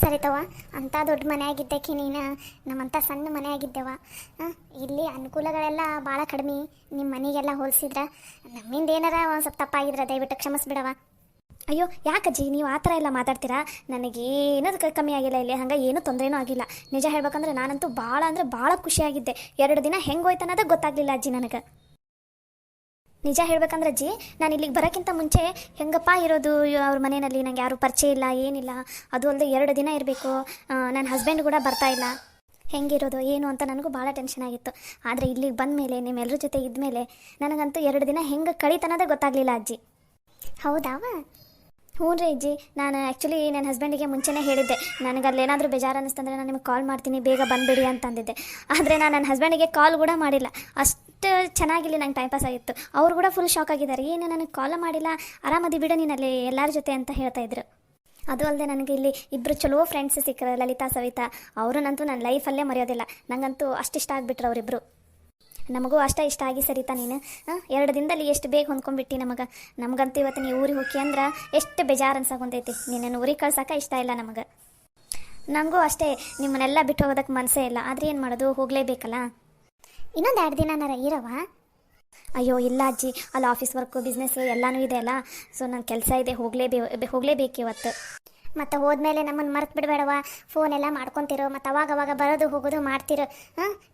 ಸರಿತವ ಅಂಥ ದೊಡ್ಡ ಮನೆ ಆಗಿದ್ದಕ್ಕೆ ನೀನು ನಮ್ಮಂಥ ಸಣ್ಣ ಮನೆ ಆಗಿದ್ದೆವ. ಇಲ್ಲಿ ಅನುಕೂಲಗಳೆಲ್ಲ ಭಾಳ ಕಡಿಮೆ ನಿಮ್ಮ ಮನೆಗೆಲ್ಲ ಹೋಲಿಸಿದ್ರೆ. ನಮ್ಮಿಂದ ಏನಾರ ಒಂದು ಸ್ವಲ್ಪ ತಪ್ಪಾಗಿದ್ರೆ ದಯವಿಟ್ಟು ಕ್ಷಮಿಸ್ಬಿಡವ. ಅಯ್ಯೋ ಯಾಕಜ್ಜಿ ನೀವು ಆ ಥರ ಎಲ್ಲ ಮಾತಾಡ್ತೀರಾ? ನನಗೇನದು ಕಮ್ಮಿ ಆಗಿಲ್ಲ ಇಲ್ಲಿ, ಹಂಗೆ ಏನೂ ತೊಂದರೆನೂ ಆಗಿಲ್ಲ. ನಿಜ ಹೇಳ್ಬೇಕಂದ್ರೆ ನಾನಂತೂ ಭಾಳ ಅಂದರೆ ಭಾಳ ಖುಷಿಯಾಗಿದ್ದೆ. 2 ದಿನ ಹೆಂಗೆ ಹೋಯ್ತು ಅನ್ನೋದೇ ಗೊತ್ತಾಗಲಿಲ್ಲ ಅಜ್ಜಿ ನನಗೆ. ನಿಜ ಹೇಳ್ಬೇಕಂದ್ರೆ ಅಜ್ಜಿ, ನಾನು ಇಲ್ಲಿಗೆ ಬರೋಕ್ಕಿಂತ ಮುಂಚೆ ಹೆಂಗಪ್ಪ ಇರೋದು ಅವ್ರ ಮನೆಯಲ್ಲಿ, ನಂಗೆ ಯಾರೂ ಪರಿಚಯ ಇಲ್ಲ ಏನಿಲ್ಲ. ಅದು ಅಲ್ಲದೆ 2 ದಿನ ಇರಬೇಕು, ನನ್ನ ಹಸ್ಬೆಂಡ್ ಕೂಡ ಬರ್ತಾ ಇಲ್ಲ, ಹೆಂಗಿರೋದು ಏನು ಅಂತ ನನಗೂ ಭಾಳ ಟೆನ್ಷನ್ ಆಗಿತ್ತು. ಆದರೆ ಇಲ್ಲಿಗೆ ಬಂದ ಮೇಲೆ ನಿಮ್ಮೆಲ್ಲರ ಜೊತೆ ಇದ್ಮೇಲೆ ನನಗಂತೂ 2 ದಿನ ಹೆಂಗೆ ಕಳೀತನ್ನೋದೇ ಗೊತ್ತಾಗಲಿಲ್ಲ ಅಜ್ಜಿ. ಹೌದಾವ? ಹ್ಞೂ ರೀ ಅಜ್ಜಿ, ನಾನು ಆ್ಯಕ್ಚುಲಿ ನನ್ನ ಹಸ್ಬೆಂಡಿಗೆ ಮುಂಚೆನೇ ಹೇಳಿದ್ದೆ, ನನಗೆ ಅಲ್ಲೇನಾದರೂ ಬೇಜಾರು ಅನ್ನಿಸ್ತಂದ್ರೆ ನಾನು ನಿಮಗೆ ಕಾಲ್ ಮಾಡ್ತೀನಿ, ಬೇಗ ಬಂದುಬಿಡಿ ಅಂತಂದಿದ್ದೆ. ಆದರೆ ನಾನು ನನ್ನ ಹಸ್ಬೆಂಡಿಗೆ ಕಾಲ್ ಕೂಡ ಮಾಡಿಲ್ಲ. ಅಷ್ಟು ಚೆನ್ನಾಗಿಲ್ಲ, ನಂಗೆ ಟೈಮ್ ಪಾಸ್ ಆಗಿತ್ತು. ಅವರು ಕೂಡ ಫುಲ್ ಶಾಕ್ ಆಗಿದ್ದಾರೆ, ಏನು ನನಗೆ ಕಾಲ್ ಮಾಡಿಲ್ಲ, ಆರಾಮದಿ ಬಿಡು ನೀನಲ್ಲಿ ಎಲ್ಲರ ಜೊತೆ ಅಂತ ಹೇಳ್ತಾಯಿದ್ರು. ಅದು ಅಲ್ಲದೆ ನನಗೆ ಇಲ್ಲಿ ಇಬ್ಬರು ಚಲೋ ಫ್ರೆಂಡ್ಸ್ ಸಿಕ್ಕರು, ಲಲಿತಾ ಸವಿತಾ. ಅವರನ್ನಂತೂ ನನ್ನ ಲೈಫಲ್ಲೇ ಮರೆಯೋದಿಲ್ಲ. ನನಗಂತೂ ಅಷ್ಟಿಷ್ಟ ಆಗಿಬಿಟ್ರು ಅವರಿಬ್ಬರು. ನಮಗೂ ಅಷ್ಟೇ ಇಷ್ಟ ಆಗಿ ಸರಿತಾ ನೀನು 2 ದಿನದಲ್ಲಿ ಎಷ್ಟು ಬೇಗ ಹೊಂದ್ಕೊಂಡ್ಬಿಟ್ಟು ನಮಗಂತೂ ಇವತ್ತು ನೀವು ಊರಿಗೆ ಹೋಗಿ ಅಂದ್ರೆ ಎಷ್ಟು ಬೇಜಾರು ಅನ್ಸಾಕೊಂತೈತಿ. ನಿನ್ನನ್ನು ಊರಿಗೆ ಕಳ್ಸೋಕೆ ಇಷ್ಟ ಇಲ್ಲ ನಮಗೆ. ನನಗೂ ಅಷ್ಟೇ, ನಿಮ್ಮನ್ನೆಲ್ಲ ಬಿಟ್ಟು ಹೋಗೋದಕ್ಕೆ ಮನಸ್ಸೇ ಇಲ್ಲ. ಆದರೆ ಏನು ಮಾಡೋದು, ಹೋಗಲೇಬೇಕಲ್ಲ. ಇನ್ನೊಂದು 2 ದಿನ ಇರವ? ಅಯ್ಯೋ ಇಲ್ಲ ಅಜ್ಜಿ, ಅಲ್ಲಿ ಆಫೀಸ್ ವರ್ಕು ಬಿಸ್ನೆಸ್ಸು ಎಲ್ಲನೂ ಇದೆ ಅಲ್ಲ. ಸೊ ನನ್ನ ಕೆಲಸ ಇದೆ, ಹೋಗಲೇಬೇಕು ಇವತ್ತು. ಮತ್ತು ಹೋದ್ಮೇಲೆ ನಮ್ಮನ್ನು ಮರೆತು ಬಿಡಬೇಡವ. ಫೋನೆಲ್ಲ ಮಾಡ್ಕೊತಿರೋ, ಮತ್ತು ಅವಾಗ ಬರೋದು ಹೋಗೋದು ಮಾಡ್ತಿರೋ.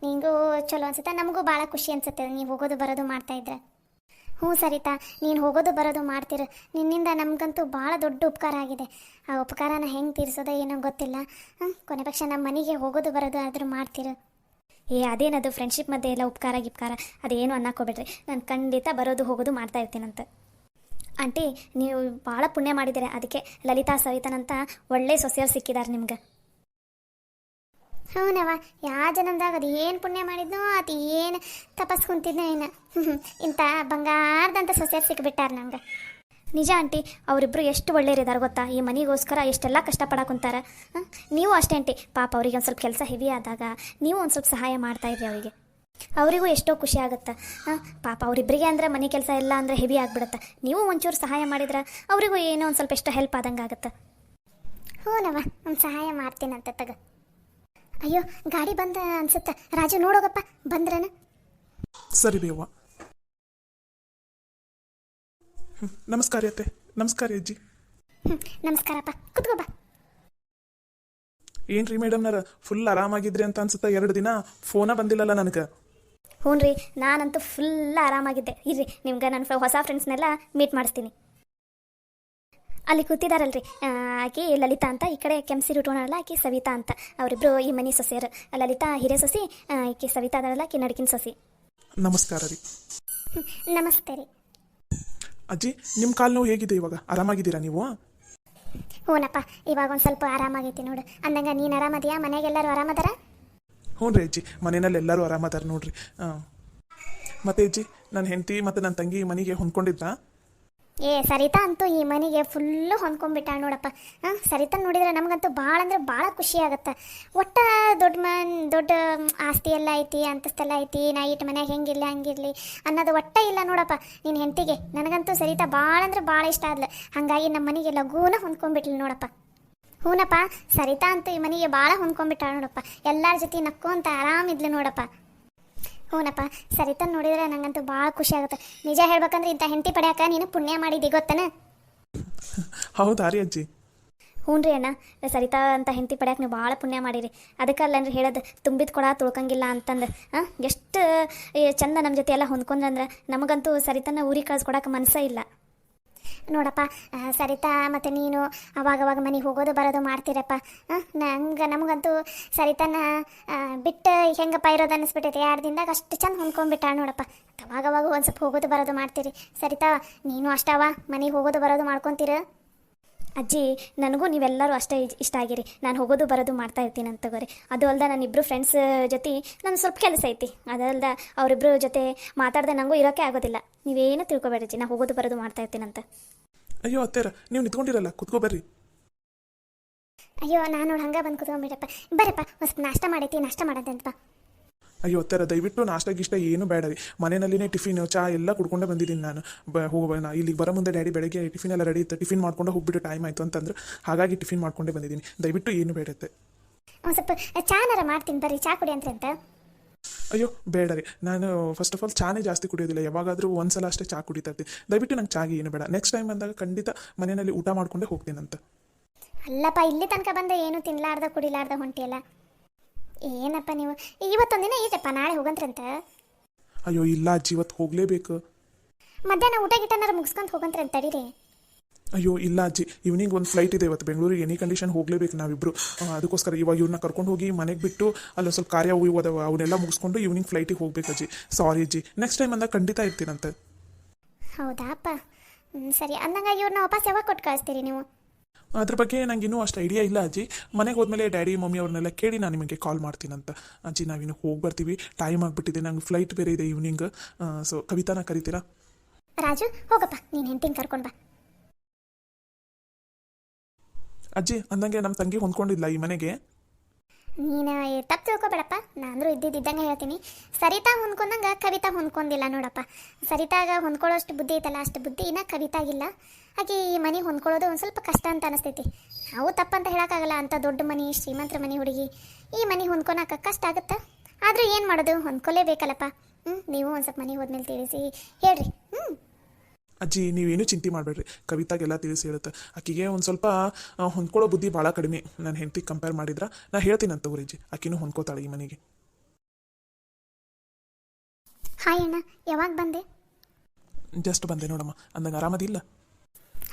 ನಿಂಗೂ ಚಲೋ ಅನ್ಸುತ್ತೆ, ನಮಗೂ ಭಾಳ ಖುಷಿ ಅನ್ಸುತ್ತೆ ನೀವು ಹೋಗೋದು ಬರೋದು ಮಾಡ್ತಾಯಿದ್ರೆ. ಹ್ಞೂ ಸರಿತಾ, ನೀನು ಹೋಗೋದು ಬರೋದು ಮಾಡ್ತಿರು. ನಿನ್ನಿಂದ ನಮಗಂತೂ ಭಾಳ ದೊಡ್ಡ ಉಪಕಾರ ಆಗಿದೆ. ಆ ಉಪಕಾರನ ಹೆಂಗೆ ತೀರಿಸೋದೋ ಏನೋ ಗೊತ್ತಿಲ್ಲ. ಕೊನೆ ಪಕ್ಷ ನಮ್ಮ ಮನೆಗೆ ಹೋಗೋದು ಬರೋದು ಆದರೂ ಮಾಡ್ತಿರು. ಅದೇನದು ಫ್ರೆಂಡ್ಶಿಪ್ ಮಧ್ಯೆ ಎಲ್ಲ ಉಪಕಾರ ಅದೇನು ಅನ್ನಕೋಬೇಡ್ರಿ. ನಾನು ಖಂಡಿತ ಬರೋದು ಹೋಗೋದು ಮಾಡ್ತಾ ಇರ್ತೀನಂತ. ಆಂಟಿ, ನೀವು ಭಾಳ ಪುಣ್ಯ ಮಾಡಿದ್ದೀರ. ಅದಕ್ಕೆ ಲಲಿತಾ ಸವಿತಾನಂತ ಒಳ್ಳೆ ಸೊಸೆಯರು ಸಿಕ್ಕಿದ್ದಾರೆ ನಿಮ್ಗೆ. ಹೌನವ, ಯಾವ ಜನಂದಾಗ ಅದು ಏನು ಪುಣ್ಯ ಮಾಡಿದ್ನೋ, ಅದು ಏನು ತಪಸ್ಕೊಂತಿದ್ನೋ ಏನು, ಇಂಥ ಬಂಗಾರದಂಥ ಸೊಸೆಯರು ಸಿಕ್ಕಿಬಿಟ್ಟಾರ ನಮ್ಗೆ. ನಿಜ ಆಂಟಿ, ಅವರಿಬ್ಬರು ಎಷ್ಟು ಒಳ್ಳೆಯರಿದ್ದಾರೆ ಗೊತ್ತಾ. ಈ ಮನೆಗೋಸ್ಕರ ಎಷ್ಟೆಲ್ಲ ಕಷ್ಟಪಡಕೊಂತಾರೆ. ನೀವು ಅಷ್ಟೇ ಆಂಟಿ, ಪಾಪ ಅವರಿಗೆ ಒಂದು ಸ್ವಲ್ಪ ಕೆಲಸ ಹೆವಿ ಆದಾಗ ನೀವು ಒಂದು ಸ್ವಲ್ಪ ಸಹಾಯ ಮಾಡ್ತಾಯಿದ್ರಿ ಅವರಿಗೆ. ಅವರಿಗೂ ಎಷ್ಟೋ ಖುಷಿ ಆಗುತ್ತೆ. ಪಾಪ ಅವರಿಬ್ಬರಿಗೆ ಅಂದರೆ ಮನೆ ಕೆಲಸ ಎಲ್ಲ ಅಂದರೆ ಹೆವಿ ಆಗಿಬಿಡುತ್ತೆ. ನೀವು ಒಂಚೂರು ಸಹಾಯ ಮಾಡಿದ್ರೆ ಅವರಿಗೂ ಏನೋ ಒಂದು ಸ್ವಲ್ಪ ಎಷ್ಟು ಹೆಲ್ಪ್ ಆದಂಗೆ ಆಗುತ್ತೆ. ಹ್ಞೂನವ, ಒಂದು ಸಹಾಯ ಮಾಡ್ತೀನಂತೆ ತಗ. ಅಯ್ಯೋ ಗಾಡಿ ಬಂದ ಅನ್ಸುತ್ತೆ. ರಾಜು ನೋಡೋಗಪ್ಪ ಬಂದ್ರನ. ಸರಿ ಬೇವ. ನಮಸ್ಕಾರ ಅತ್ತೆ. ನಮಸ್ಕಾರ ಅಜ್ಜಿ. ನಮಸ್ಕಾರಪ್ಪ, ಕುತ್ಕೋಬಾ. ಏನ್ರಿ ಮೇಡಮ್ನಾರ ಫುಲ್ ಆರಾಮಾಗಿದ್ರಿ ಅಂತ ಅನ್ಸುತ್ತಾ? 2 ದಿನ ಫೋನ ಬಂದಿಲ್ಲಲ್ಲ ನನಗೆ. ಹ್ಞೂ ರೀ, ನಾನಂತೂ ಫುಲ್ ಆರಾಮಾಗಿದ್ದೆ. ಇರ್ರಿ, ನಿಮ್ಗೆ ನನ್ನ ಹೊಸ ಫ್ರೆಂಡ್ಸ್ನೆಲ್ಲ ಮೀಟ್ ಮಾಡಿಸ್ತೀನಿ. ಅಲ್ಲಿ ಕೂತಿದಾರಲ್ರಿ, ಆಕಿ ಲಲಿತಾ ಅಂತ, ಈ ಕಡೆ ಕೆಂಪ್ಸಿರಿ ಉಟ್ಕೊಳಲ್ಲ ಆಕಿ ಸವಿತಾ ಅಂತ. ಅವರಿಬ್ಬರು ಈ ಮನೆ ಸೊಸೆಯರು. ಲಲಿತಾ ಹಿರೇ ಸೊಸಿ, ಈಕಿ ಸವಿತಾ ಅದಲ್ಲ ಆಕಿ ನಡ್ಕಿನ ಸೊಸಿ. ನಮಸ್ಕಾರ ರೀ. ನಮಸ್ತೆ ರೀ. ಅಜ್ಜಿ, ನಿಮ್ಮ ಕಾಲು ನೋವು ಹೇಗಿದೆ ಇವಾಗ? ಆರಾಮಾಗಿದ್ದೀರಾ ನೀವು? ಹ್ಞೂನಪ್ಪ, ಇವಾಗ ಒಂದು ಸ್ವಲ್ಪ ಆರಾಮಾಗೈತಿ ನೋಡು. ಅಂದಂಗ ನೀನು ಆರಾಮದಿಯಾ? ಮನೆಗೆಲ್ಲರೂ ಆರಾಮದಾರ? ಹ್ಞೂ ರೀ ಅಜ್ಜಿ, ಮನೆಯಲ್ಲಿ ಎಲ್ಲರೂ ಆರಾಮದಾರ ನೋಡ್ರಿ. ಮತ್ತೆ ಅಜ್ಜಿ, ನನ್ನ ಹೆಂಡತಿ ಮತ್ತು ನನ್ನ ತಂಗಿ ಮನೆಗೆ ಹೊಂದ್ಕೊಂಡಿದ್ರಾ? ಸರಿತಾ ಅಂತೂ ಈ ಮನೆಗೆ ಫುಲ್ಲು ಹೊಂದ್ಕೊಂಡ್ಬಿಟ್ಟಾಳ ನೋಡಪ್ಪ. ಸರಿತಾ ನೋಡಿದ್ರೆ ನಮಗಂತೂ ಭಾಳ ಅಂದ್ರೆ ಭಾಳ ಖುಷಿ ಆಗುತ್ತೆ. ಒಟ್ಟು ದೊಡ್ಡ ಆಸ್ತಿ ಎಲ್ಲ ಐತಿ, ಅಂತಸ್ತೆಲ್ಲ ಐತಿ, ನಾ ಇಟ್ಟು ಮನ್ಯಾಗ ಹೆಂಗಿರಲಿ ಹಂಗಿರಲಿ ಅನ್ನೋದು ಒಟ್ಟೆ ಇಲ್ಲ ನೋಡಪ್ಪ ನಿನ್ನ ಹೆಂಡತಿಗೆ. ನನಗಂತೂ ಸರಿತಾ ಭಾಳ ಅಂದ್ರೆ ಭಾಳ ಇಷ್ಟ ಆದ್ಲು. ಹಾಗಾಗಿ ನಮ್ಮ ಮನೆಗೆ ಲಘೂನ ಹೊಂದ್ಕೊಂಡ್ಬಿಟ್ಲಿ ನೋಡಪ್ಪ. ಹ್ಞೂನಪ್ಪ, ಸರಿತಾ ಅಂತೂ ಈ ಮನೆಗೆ ಭಾಳ ಹೊಂದ್ಕೊಂಡ್ಬಿಟ್ಟಾಳ ನೋಡಪ್ಪ. ಎಲ್ಲರ ಜೊತೆ ನಕ್ಕೊಂತ ಆರಾಮಿದ್ಲು ನೋಡಪ್ಪ. ಹ್ಞೂನಪ್ಪ, ಸರಿತಾ ನೋಡಿದ್ರೆ ನಂಗಂತೂ ಭಾಳ ಖುಷಿ ಆಗುತ್ತೆ. ನಿಜ ಹೇಳ್ಬೇಕಂದ್ರೆ ಇಂಥ ಹೆಂಡತಿ ಪಡ್ಯಾಕ ನೀನು ಪುಣ್ಯ ಮಾಡಿದ್ದಿ ಗೊತ್ತನ? ಹೌದಾ ರೀ ಅಜ್ಜಿ? ಹ್ಞೂ ರೀ ಅಣ್ಣ, ಸರಿತಾ ಅಂತ ಹೆಂಡತಿ ಪಡ್ಯಾಕ ನೀವು ಭಾಳ ಪುಣ್ಯ ಮಾಡಿರಿ. ಅದಕ್ಕಲ್ಲನ್ರಿ ಹೇಳೋದು, ತುಂಬಿದ ಕೊಡ ತುಳ್ಕಂಗಿಲ್ಲ ಅಂತಂದು. ಎಷ್ಟು ಚಂದ ನಮ್ಮ ಜೊತೆ ಎಲ್ಲ ಹೊಂದ್ಕೊಂಡ್ರಂದ್ರೆ ನಮಗಂತೂ ಸರಿತಾನ ಊರಿಗೆ ಕಳ್ಸ್ಕೊಡಕ್ಕೆ ಮನಸ್ಸೇ ಇಲ್ಲ ನೋಡಪ್ಪ. ಸರಿತಾ ಮತ್ತು ನೀನು ಅವಾಗವಾಗ ಮನೆಗೆ ಹೋಗೋದು ಬರೋದು ಮಾಡ್ತೀರಪ್ಪ. ನಮಗಂತೂ ಸರಿತಾನ ಬಿಟ್ಟು ಹೆಂಗಪ್ಪ ಇರೋದು ಅನ್ನಿಸ್ಬಿಟ್ಟೈತೆ. 2 ದಿನದಾಗ ಅಷ್ಟು ಚಂದ ಹೊಂದ್ಕೊಂಡ್ಬಿಟ್ಟಾಳ ನೋಡಪ್ಪ. ಅವಾಗವಾಗ ಒಂದು ಸ್ವಲ್ಪ ಹೋಗೋದು ಬರೋದು ಮಾಡ್ತೀರಿ. ಸರಿತಾ ನೀನು ಅಷ್ಟವ ಮನೆಗೆ ಹೋಗೋದು ಬರೋದು ಮಾಡ್ಕೊತೀರ? ಅಜ್ಜಿ, ನನಗೂ ನೀವೆಲ್ಲರೂ ಅಷ್ಟೇ ಇಷ್ಟ ಆಗಿರಿ. ನಾನು ಹೋಗೋದು ಬರೋದು ಮಾಡ್ತಾ ಇರ್ತೀನಿ ಅಂತ ತಗೋರಿ. ಅದು ಅಲ್ದ ನನ್ನ ಇಬ್ಬರು ಫ್ರೆಂಡ್ಸ್ ಜೊತೆ ನನ್ನ ಸ್ವಲ್ಪ ಕೆಲಸ ಐತಿ. ಅದಲ್ದ ಅವರಿಬ್ಬರು ಜೊತೆ ಮಾತಾಡ್ದೆ ನನಗೂ ಇರೋಕ್ಕೆ ಆಗೋದಿಲ್ಲ. ನೀವೇನು ತಿಳ್ಕೊಬೇಡ್ರಿ, ನಾನು ಹೋಗೋದು ಬರೋದು ಮಾಡ್ತಾ ಇರ್ತೀನಂತ. ಅಯ್ಯೋ ಅತ್ತೇರ, ನೀವು ನಿಂತ್ಕೊಂಡಿರಲ್ಲ, ಕುತ್ಕೋ ಬರ್ರಿ. ಅಯ್ಯೋ ನಾನು ಹಂಗೆ ಬಂದು ಕುತ್ಕೊಂಡ್ಬಿಡಪ್ಪ. ಬರಪ್ಪ, ಒಂದು ನಾಷ್ಟ ಮಾಡೈತಿ, ನಾಷ್ಟ ಮಾಡಂತಪ್ಪ. ಅಯ್ಯೋ ಅತ್ತರ ದಯವಿಟ್ಟು ನಾಷ್ಟ ಗಿಷ್ಟ ಏನು ಬೇಡ ರೀ, ಮನೆಯಲ್ಲಿನೇ ಟಿಫಿನ್ ಚಾ ಎಲ್ಲ ಕುಡ್ಕೊಂಡೇ ಬಂದಿದ್ದೀನಿ ನಾನು. ಹೋಗೋಣ ಇಲ್ಲಿಗೆ ಬರೋ ಮುಂದೆ ಡ್ಯಾಡಿ ಬೆಳಗ್ಗೆ ಟಿಫಿನ್ ಎಲ್ಲ ರೆಡಿ ಇತ್ತು, ಟಿಫಿನ್ ಮಾಡ್ಕೊಂಡು ಹೋಗ್ಬಿಟ್ಟು ಟೈಮ್ ಆಯಿತು ಅಂತಂದ್ರೆ ಹಾಗಾಗಿ ಟಿಫಿನ್ ಮಾಡ್ಕೊಂಡೇ ಬಂದಿದ್ದೀನಿ. ದಯವಿಟ್ಟು ಏನು ಬೇಡತ್ತೆ. ಒಂದು ಸ್ವಲ್ಪ ಚಾನಾರ ಮಾಡ್ತೀನಿ ಬರ್ರಿ, ಚಾ ಕುಡಿ ಅಂತ. ಅಯ್ಯೋ ಬೇಡ ರೀ, ನಾನು ಫಸ್ಟ್ ಆಫ್ ಆಲ್ ಚಾನೇ ಜಾಸ್ತಿ ಕುಡಿಯೋದಿಲ್ಲ, ಯಾವಾಗಾದರೂ ಒಂದ್ಸಲ ಅಷ್ಟೇ ಚಾ ಕುಡಿತಾ ಇರ್ತೀನಿ. ದಯವಿಟ್ಟು ನಂಗೆ ಚಾಗೆ ಏನು ಬೇಡ. ನೆಕ್ಸ್ಟ್ ಟೈಮ್ ಬಂದಾಗ ಖಂಡಿತ ಮನೆಯಲ್ಲಿ ಊಟ ಮಾಡ್ಕೊಂಡೇ ಹೋಗ್ತೀನಂತ. ಅಲ್ಲಪ್ಪ, ಇಲ್ಲಿ ತನಕ ಬಂದ ಏನು ತಿನ್ಲಾರ್ದ ಕುಡಿಲಾರ್ದ ಹೊಂಟಿಯಲ್ಲ, ಏನಪ್ಪ ನೀವು. ಇವತ್ತೊಂದಿನ ಈಟಪ್ಪ, ನಾಳೆ ಹೋಗಂತ್ರಂತ. ಅಯ್ಯೋ ಇಲ್ಲ ಅಜ್ಜಿ, ಇವತ್ತು ಹೋಗಲೇಬೇಕು. ಮಧ್ಯಾಹ್ನ ಊಟ ಗಿಟ್ಟನಾರ ಮುಗಿಸ್ಕೊಂಡು ಹೋಗಂತ್ರಂತ ತಡೀರಿ. ಅಯ್ಯೋ ಇಲ್ಲ ಅಜ್ಜಿ, ಈವ್ನಿಂಗ್ ಒಂದು ಫ್ಲೈಟ್ ಇದೆ ಇವತ್ತು ಬೆಂಗಳೂರಿಗೆ, ಎನಿ ಕಂಡೀಷನ್ ಹೋಗಲೇಬೇಕು ನಾವಿಬ್ಬರು. ಅದಕ್ಕೋಸ್ಕರ ಇವಾಗ ಇವ್ರನ್ನ ಕರ್ಕೊಂಡು ಹೋಗಿ ಮನೆಗೆ ಬಿಟ್ಟು ಅಲ್ಲಿ ಸ್ವಲ್ಪ ಕಾರ್ಯ ಅದಾವ ಅವನ್ನೆಲ್ಲ ಮುಗಿಸ್ಕೊಂಡು ಈವ್ನಿಂಗ್ ಫ್ಲೈಟಿಗೆ ಹೋಗ್ಬೇಕು ಅಜ್ಜಿ. ಸಾರಿ ಅಜ್ಜಿ, ನೆಕ್ಸ್ಟ್ ಟೈಮ್ ಅಂದಾಗ ಖಂಡಿತ ಇರ್ತೀನಂತೆ. ಹೌದಾಪ್ಪ, ಸರಿ. ಅಂದಂಗ ಇವ್ರನ್ನ ವಾಪಸ್ ಯಾವಾಗ ಕೊಟ್ಟು ಕಳಿಸ್ತೀರಿ ನೀವು? ಅದ್ರ ಬಗ್ಗೆ ನಂಗೆ ಇನ್ನೂ ಅಷ್ಟು ಐಡಿಯಾ ಇಲ್ಲ ಅಜ್ಜಿ. ಮನೆಗೆ ಹೋದ್ಮೇಲೆ ಡ್ಯಾಡಿ ಮಮ್ಮಿ ಅವ್ರನ್ನೆಲ್ಲ ಕೇಳಿ ನಾನು ನಿಮಗೆ ಕಾಲ್ ಮಾಡ್ತೀನಂತ. ಅಜ್ಜಿ ನಾವಿನ್ನು ಹೋಗಿ ಬರ್ತೀವಿ, ಟೈಮ್ ಆಗಿಬಿಟ್ಟಿದೆ, ನಂಗೆ ಫ್ಲೈಟ್ ಬೇರೆ ಇದೆ ಈವ್ನಿಂಗ್. ಸೊ ಕವಿತಾನ ಕರಿತೀರಾ? ರಾಜು ಹೋಗಪ್ಪ, ನೀನು ಹೆಂಡತಿನ ಕರ್ಕೊಂಡು ಬಾ. ಅಜ್ಜಿ ಅಂದಂಗೆ ನಮ್ಮ ತಂಗಿ ಹೊಂದ್ಕೊಂಡಿಲ್ಲ ಈ ಮನೆಗೆ. ನೀನು ತಪ್ಪು ತಿಳ್ಕೊಬೇಡಪ್ಪ, ನಾನಂದ್ರೂ ಇದ್ದಂಗೆ ಹೇಳ್ತೀನಿ. ಸರಿತಾ ಹೊಂದ್ಕೊಂಡಂಗೆ ಕವಿತಾ ಹೊಂದ್ಕೊಂಡಿಲ್ಲ ನೋಡಪ್ಪ. ಸರಿತಾಗ ಹೊಂದ್ಕೊಳ್ಳೋಷ್ಟು ಬುದ್ಧಿ ಐತಲ್ಲ, ಅಷ್ಟು ಬುದ್ಧಿ ಇನ್ನೂ ಕವಿತಾಗಿಲ್ಲ. ಹಾಗೆ ಈ ಮನೆ ಹೊಂದ್ಕೊಳ್ಳೋದು ಒಂದು ಸ್ವಲ್ಪ ಕಷ್ಟ ಅಂತ ಅನಿಸ್ತೈತಿ. ನಾವು ತಪ್ಪಂತ ಹೇಳೋಕ್ಕಾಗಲ್ಲ, ಅಂಥ ದೊಡ್ಡ ಮನೆ, ಶ್ರೀಮಂತರ ಮನೆ ಹುಡುಗಿ ಈ ಮನೆ ಹೊಂದ್ಕೊಳಕ್ಕೆ ಕಷ್ಟ ಆಗುತ್ತೆ. ಆದರೂ ಏನು ಮಾಡೋದು, ಹೊಂದ್ಕೊಳ್ಳೇಬೇಕಲ್ಲಪ್ಪ. ನೀವು ಒಂದು ಸ್ವಲ್ಪ ಮನೆಗೆ ಹೋದ್ಮೇಲೆ ತಿಳಿಸಿ ಹೇಳ್ರಿ. ಅಜ್ಜಿ ನೀವೇನು ಚಿಂತೆ ಮಾಡಬೇಡ್ರಿ, ಕವಿತಾಗೆಲ್ಲ ತಿಳಿಸಿ ಹೇಳುತ್ತೆ. ಆಕಿಗೆ ಒಂದು ಸ್ವಲ್ಪ ಹೊಂದ್ಕೊಳ್ಳೋ ಬುದ್ಧಿ ಭಾಳ ಕಡಿಮೆ, ನನ್ನ ಹೆಂಡತಿಗೆ ಕಂಪೇರ್ ಮಾಡಿದ್ರೆ. ನಾ ಹೇಳ್ತೀನಂತ ತಗೋರಿಜ್ಜಿ, ಆಕಿನೂ ಹೊಂದ್ಕೋತಾಳೆ ಈ ಮನೆಗೆ. ಹಾಯ್ ಅಣ್ಣ, ಯಾವಾಗ ಬಂದೆ? ಜಸ್ಟ್ ಬಂದೆ ನೋಡಮ್ಮ. ಅಂದಂಗೆ ಆರಾಮದಿಲ್ಲ?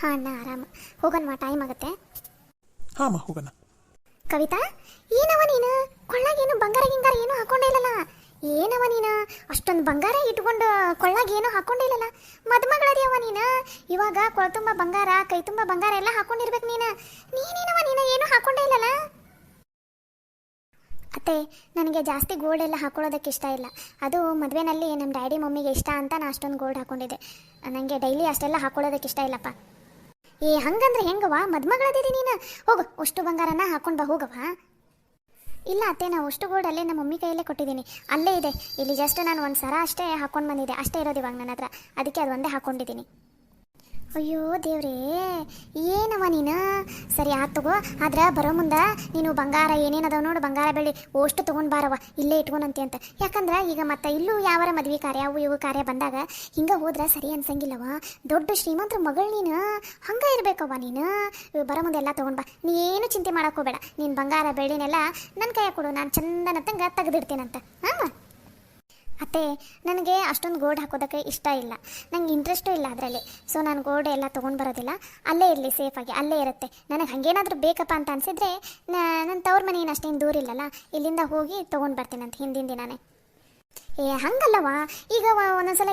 ಹಾಂ ಅಣ್ಣ, ಆರಾಮ. ಹೋಗೋಣ, ಟೈಮ್ ಆಗುತ್ತೆ. ಹಾಂ ಅಮ್ಮ ಹೋಗೋಣ. ಕವಿತಾ, ಏನವ ನೀನು ಕೊಳ್ಳಾಗೇನು ಬಂಗಾರ ಗಿಂಗಾರ ಏನೂ ಹಾಕೊಂಡೇ ಇಲ್ಲಲ್ಲ? ಏನವ ನೀನು ಅಷ್ಟೊಂದು ಬಂಗಾರ ಇಟ್ಕೊಂಡು ಕೊಳ್ಳಾಗ ಏನೂ ಹಾಕೊಂಡೇ ಇಲ್ಲಲ್ಲ? ಮದುಮಗಳರಿಯವ ನೀನು, ಇವಾಗ ಕೊಳ ತುಂಬ ಬಂಗಾರ, ಕೈ ತುಂಬ ಬಂಗಾರ ಎಲ್ಲ ಹಾಕೊಂಡಿರ್ಬೇಕು ನೀನು. ನೀನೇನವ ನೀನು ಏನೂ ಹಾಕೊಂಡೇ ಇಲ್ಲಲ್ಲ? ಅತ್ತೆ, ನನಗೆ ಜಾಸ್ತಿ ಗೋಲ್ಡ್ ಎಲ್ಲ ಹಾಕೊಳ್ಳೋದಕ್ಕೆ ಇಷ್ಟ ಇಲ್ಲ. ಅದು ಮದುವೆನಲ್ಲಿ ನಮ್ಮ ಡ್ಯಾಡಿ ಮಮ್ಮಿಗೆ ಇಷ್ಟ ಅಂತ ನಾನು ಅಷ್ಟೊಂದು ಗೋಲ್ಡ್ ಹಾಕೊಂಡಿದ್ದೆ. ನನಗೆ ಡೈಲಿ ಅಷ್ಟೆಲ್ಲ ಹಾಕೊಳ್ಳೋದಕ್ಕೆ ಇಷ್ಟ ಇಲ್ಲಪ್ಪ. ಹಂಗಂದ್ರೆ ಹೆಂಗವ? ಮದುಮಗಳದಿರಿ ನೀನು, ಹೋಗು ಅಷ್ಟು ಬಂಗಾರನ ಹಾಕೊಂಡು ಬಾ, ಹೋಗವ. ಇಲ್ಲ ಅತ್ತೆ, ನಾವು ಅಷ್ಟು ಗೋಲ್ಡ್ ಅಲ್ಲೇ ನಮ್ಮ ಮಮ್ಮಿ ಕೈಯಲ್ಲೇ ಕೊಟ್ಟಿದ್ದೀನಿ, ಅಲ್ಲೇ ಇದೆ. ಇಲ್ಲಿ ಜಸ್ಟ್ ನಾನು ಒಂದು ಸರ ಅಷ್ಟೇ ಹಾಕೊಂಡು ಬಂದಿದ್ದೆ, ಅಷ್ಟೇ ಇರೋದು ಇವಾಗ ನನ್ನ ಹತ್ರ, ಅದಕ್ಕೆ ಅದು ಒಂದೇ ಹಾಕ್ಕೊಂಡಿದ್ದೀನಿ. ಅಯ್ಯೋ ದೇವ್ರೇ, ಏನವ ನೀನು? ಸರಿ ಆಯ್ತು ತಗೋ, ಆದ್ರೆ ಬರೋ ಮುಂದೆ ನೀನು ಬಂಗಾರ ಏನೇನದಾವ ನೋಡು, ಬಂಗಾರ ಬೆಳ್ಳಿ ಅಷ್ಟು ತೊಗೊಂಡು ಬಾರವ, ಇಲ್ಲೇ ಇಟ್ಕೊನಂತೆ ಅಂತ. ಯಾಕಂದ್ರೆ ಈಗ ಮತ್ತೆ ಇಲ್ಲೂ ಯಾವಾರ ಮದ್ವೆ ಕಾರ್ಯ ಅವು ಇವು ಕಾರ್ಯ ಬಂದಾಗ ಹಿಂಗೆ ಹೋದ್ರೆ ಸರಿ ಅನ್ಸಂಗಿಲ್ಲವ. ದೊಡ್ಡ ಶ್ರೀಮಂತರ ಮಗಳು ನೀನು, ಹಂಗೆ ಇರಬೇಕವ್ವ ನೀನು. ಬರೋ ಮುಂದೆ ಎಲ್ಲ ತೊಗೊಂಡು ಬಾ, ನೀ ಏನು ಚಿಂತೆ ಮಾಡಕ್ಕೆ ಹೋಗಬೇಡ. ನೀನು ಬಂಗಾರ ಬೆಳ್ಳಿನೆಲ್ಲ ನನ್ನ ಕೈಯಾಗ ಕೊಡು, ನಾನು ಚಂದನತ್ತಂಗೆ ತೆಗೆದಿಡ್ತೀನಂತ. ಹಾಂ ಅತ್ತೆ, ನನಗೆ ಅಷ್ಟೊಂದು ಗೋಲ್ಡ್ ಹಾಕೋದಕ್ಕೆ ಇಷ್ಟ ಇಲ್ಲ, ನಂಗೆ ಇಂಟ್ರೆಸ್ಟು ಇಲ್ಲ ಅದರಲ್ಲಿ. ಸೊ ನಾನು ಗೋಲ್ಡ್ ಎಲ್ಲ ತೊಗೊಂಡು ಬರೋದಿಲ್ಲ, ಅಲ್ಲೇ ಇರಲಿ ಸೇಫಾಗಿ, ಅಲ್ಲೇ ಇರುತ್ತೆ. ನನಗೆ ಹಾಗೇನಾದರೂ ಬೇಕಪ್ಪ ಅಂತ ಅನಿಸಿದ್ರೆ ನನ್ನ ತವ್ರ ಮನೆ ಏನು ಅಷ್ಟೇನು ದೂರ ಇಲ್ಲಲ್ಲ, ಇಲ್ಲಿಂದ ಹೋಗಿ ತೊಗೊಂಡು ಬರ್ತೀನಂತ ಹಿಂದಿನ ದಿನಾನೇ. ಹಂಗಲ್ಲವ, ಈಗ ಒಂದೊಂದ್ಸಲ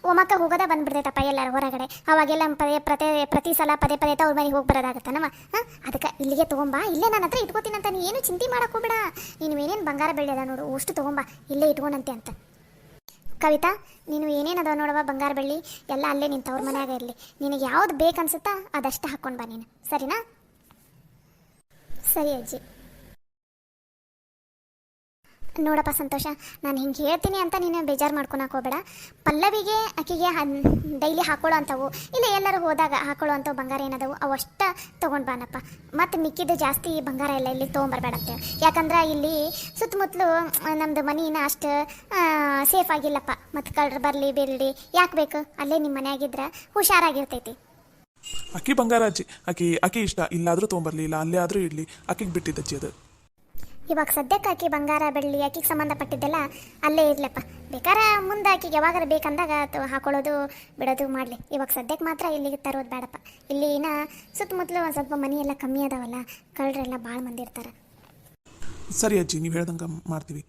ಒಮ್ಮಕ್ಕ ಹೋಗೋದ ಬಂದ್ಬಿಡ್ತೈತಪ್ಪ ಎಲ್ಲರೂ ಹೊರಗಡೆ, ಅವಾಗೆಲ್ಲ ಪ್ರತಿ ಸಲ ಪದೇ ತವ್ರ ಮನೆಗೆ ಹೋಗಿ ಬರೋದಾಗತ್ತನವ. ಅದಕ್ಕೆ ಇಲ್ಲಿಗೆ ತೊಗೊಂಬಾ, ಇಲ್ಲೇ ನನ್ನ ಹತ್ರ ಇಟ್ಕೋತೀನಂತ. ನೀ ಏನು ಚಿಂತೆ ಮಾಡಕ್ಕೆ ಹೋಗ್ಬೇಡ. ನೀನು ಏನೇನು ಬಂಗಾರ ಬೆಳ್ಳಿ ಅದ ನೋಡು ಅಷ್ಟು ತೊಗೊಂಬಾ, ಇಲ್ಲೇ ಇಟ್ಕೊನಂತೆ ಅಂತ. ಕವಿತಾ, ನೀನು ಏನೇನದ ನೋಡವ ಬಂಗಾರ ಬೆಳ್ಳಿ ಎಲ್ಲ ಅಲ್ಲೇ ನಿನ್ನ ತವ್ರ ಮನೆಯಾಗ ಇರಲಿ. ನಿನಗೆ ಯಾವ್ದು ಬೇಕನ್ಸುತ್ತಾ ಅದಷ್ಟು ಹಾಕ್ಕೊಂಡು ಬಾ ನೀನು, ಸರಿನಾ? ಸರಿ ಅಜ್ಜಿ. ನೋಡಪ್ಪ ಸಂತೋಷ, ನಾನು ಹಿಂಗೆ ಹೇಳ್ತೀನಿ ಅಂತ ನೀನು ಬೇಜಾರು ಮಾಡ್ಕೊಳಕ್ಕೆ ಹೋಗಬೇಡ. ಪಲ್ಲವಿಗೆ ಆಕೆಗೆ ಡೈಲಿ ಹಾಕೊಳ್ಳೋ ಅಂಥವು, ಇಲ್ಲ ಎಲ್ಲರೂ ಹೋದಾಗ ಹಾಕೊಳ್ಳೋ ಅಂಥವು ಬಂಗಾರ ಏನದವು ಅವು ಅಷ್ಟ ತೊಗೊಂಡು ಬಾನಪ್ಪ. ಮತ್ತು ಮಿಕ್ಕಿದ್ದು ಜಾಸ್ತಿ ಬಂಗಾರ ಎಲ್ಲ ಇಲ್ಲಿ ತೊಗೊಂಬರ್ಬೇಡತ್ತೆ. ಯಾಕಂದ್ರೆ ಇಲ್ಲಿ ಸುತ್ತಮುತ್ತಲು ನಮ್ಮದು ಮನೆನ ಅಷ್ಟು ಸೇಫ್ ಆಗಿಲ್ಲಪ್ಪ. ಮತ್ತು ಕಳ್ರು ಬರಲಿ ಬಿರಲಿ ಯಾಕೆ ಬೇಕು, ಅಲ್ಲೇ ನಿಮ್ಮ ಮನೆಯಾಗಿದ್ರೆ ಹುಷಾರಾಗಿರ್ತೈತಿ. ಅಕ್ಕಿ ಬಂಗಾರ ಅಜ್ಜಿ, ಅಕ್ಕಿ ಇಷ್ಟ, ಇಲ್ಲಾದರೂ ತೊಗೊಂಬರ್ಲಿ, ಇಲ್ಲ ಅಲ್ಲೇ ಆದರೂ ಇರಲಿ, ಅಕ್ಕಿಗೆ ಬಿಟ್ಟಿದ್ದಜ್ಜಿ ಅದು. ಇವಾಗ ಸದ್ಯಕ್ಕೆ ಆಕಿ ಬಂಗಾರ ಬೆಳ್ಳಿ ಆಕಿಗೆ ಸಂಬಂಧಪಟ್ಟಿದ್ದೆಲ್ಲ ಅಲ್ಲೇ ಇರಲಪ್ಪ. ಬೇಕಾದ್ರೆ ಮುಂದೆ ಆಕಿಗೆ ಯಾವಾಗಾರ ಬೇಕಂದಾಗ ಹಾಕೊಳ್ಳೋದು ಬಿಡೋದು ಮಾಡಲಿ. ಇವಾಗ ಸದ್ಯಕ್ಕೆ ಮಾತ್ರ ಇಲ್ಲಿಗೆ ತರೋದು ಬೇಡಪ್ಪ. ಇಲ್ಲಿನ ಸುತ್ತಮುತ್ತಲು ಒಂದು ಸ್ವಲ್ಪ ಮನೆಯೆಲ್ಲ ಕಮ್ಮಿ ಅದಾವಲ್ಲ, ಕಳ್ಳರೆಲ್ಲ ಭಾಳ ಮಂದಿ ಇರ್ತಾರೆ. ಸರಿ ಅಜ್ಜಿ, ನೀವು ಹೇಳ್ದಂಗೆ ಮಾಡ್ತೀವಿ.